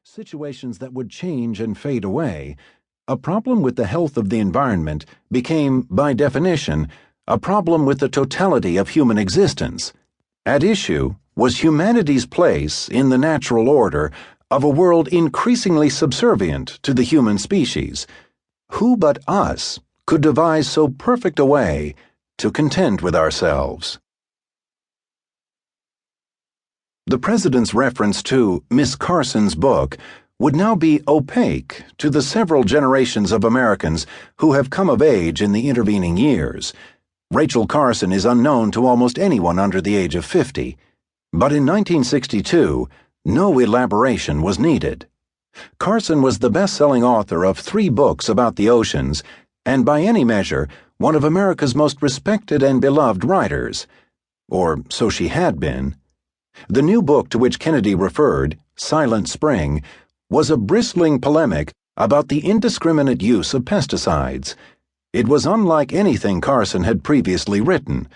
situations that would change and fade away, a problem with the health of the environment became, by definition, a problem with the totality of human existence. At issue was humanity's place in the natural order of a world increasingly subservient to the human species. Who but us could devise so perfect a way to contend with ourselves? The President's reference to Miss Carson's book would now be opaque to the several generations of Americans who have come of age in the intervening years. Rachel Carson is unknown to almost anyone under the age of 50, but in 1962, no elaboration was needed. Carson was the best-selling author of 3 books about the oceans, and by any measure, one of America's most respected and beloved writers. Or so she had been. The new book to which Kennedy referred, Silent Spring, was a bristling polemic about the indiscriminate use of pesticides. It was unlike anything Carson had previously written.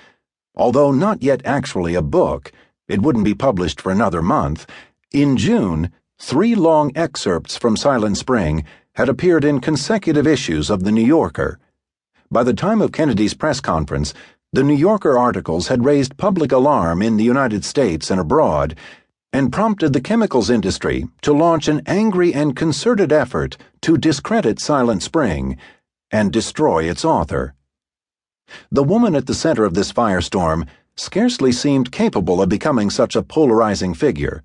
Although not yet actually a book, it wouldn't be published for another month. In June, 3 long excerpts from Silent Spring had appeared in consecutive issues of The New Yorker. By the time of Kennedy's press conference, the New Yorker articles had raised public alarm in the United States and abroad, and prompted the chemicals industry to launch an angry and concerted effort to discredit Silent Spring and destroy its author. The woman at the center of this firestorm scarcely seemed capable of becoming such a polarizing figure.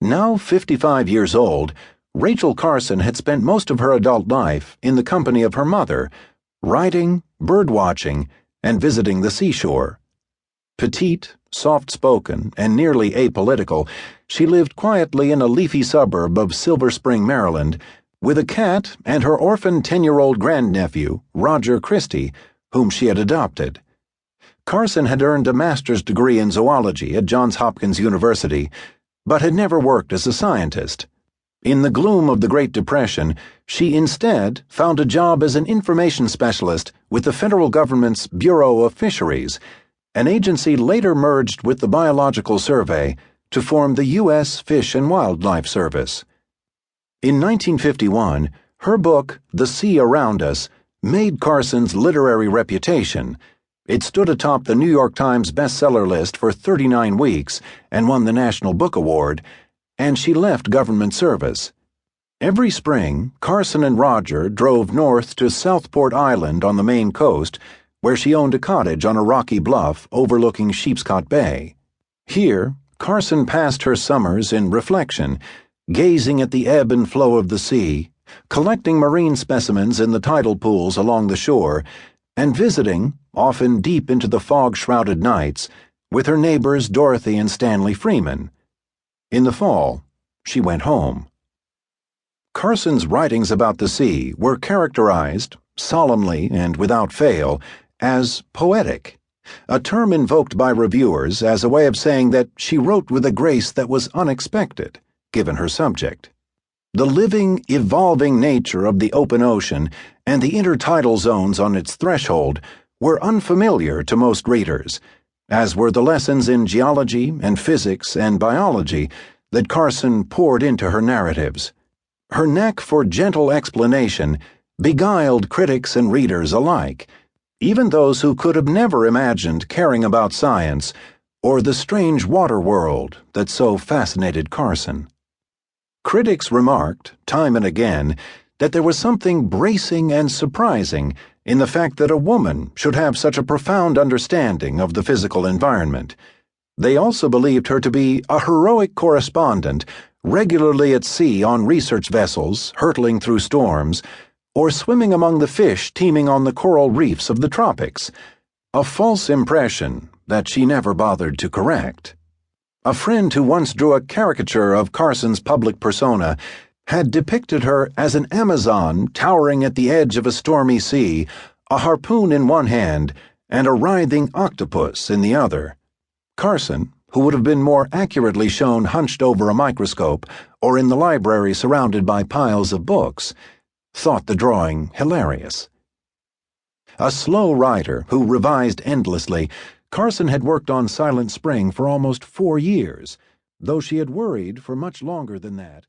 Now 55 years old, Rachel Carson had spent most of her adult life in the company of her mother, writing, bird-watching, and visiting the seashore. Petite, soft-spoken, and nearly apolitical, she lived quietly in a leafy suburb of Silver Spring, Maryland, with a cat and her orphan 10-year-old grandnephew, Roger Christie, whom she had adopted. Carson had earned a master's degree in zoology at Johns Hopkins University, but had never worked as a scientist. In the gloom of the Great Depression, she instead found a job as an information specialist with the federal government's Bureau of Fisheries, an agency later merged with the Biological Survey to form the U.S. Fish and Wildlife Service. In 1951, her book, The Sea Around Us, made Carson's literary reputation. It stood atop the New York Times bestseller list for 39 weeks and won the National Book Award, and she left government service. Every spring, Carson and Roger drove north to Southport Island on the Maine coast, where she owned a cottage on a rocky bluff overlooking Sheepscot Bay. Here, Carson passed her summers in reflection, gazing at the ebb and flow of the sea, collecting marine specimens in the tidal pools along the shore, and visiting, often deep into the fog-shrouded nights, with her neighbors Dorothy and Stanley Freeman. In the fall, she went home. Carson's writings about the sea were characterized, solemnly and without fail, as poetic, a term invoked by reviewers as a way of saying that she wrote with a grace that was unexpected, given her subject. The living, evolving nature of the open ocean and the intertidal zones on its threshold were unfamiliar to most readers, as were the lessons in geology and physics and biology that Carson poured into her narratives. Her knack for gentle explanation beguiled critics and readers alike, even those who could have never imagined caring about science or the strange water world that so fascinated Carson. Critics remarked, time and again, that there was something bracing and surprising in the fact that a woman should have such a profound understanding of the physical environment. They also believed her to be a heroic correspondent, regularly at sea on research vessels, hurtling through storms, or swimming among the fish teeming on the coral reefs of the tropics, a false impression that she never bothered to correct. A friend who once drew a caricature of Carson's public persona had depicted her as an Amazon towering at the edge of a stormy sea, a harpoon in one hand and a writhing octopus in the other. Carson, who would have been more accurately shown hunched over a microscope or in the library surrounded by piles of books, thought the drawing hilarious. A slow writer who revised endlessly, Carson had worked on Silent Spring for almost 4 years, though she had worried for much longer than that.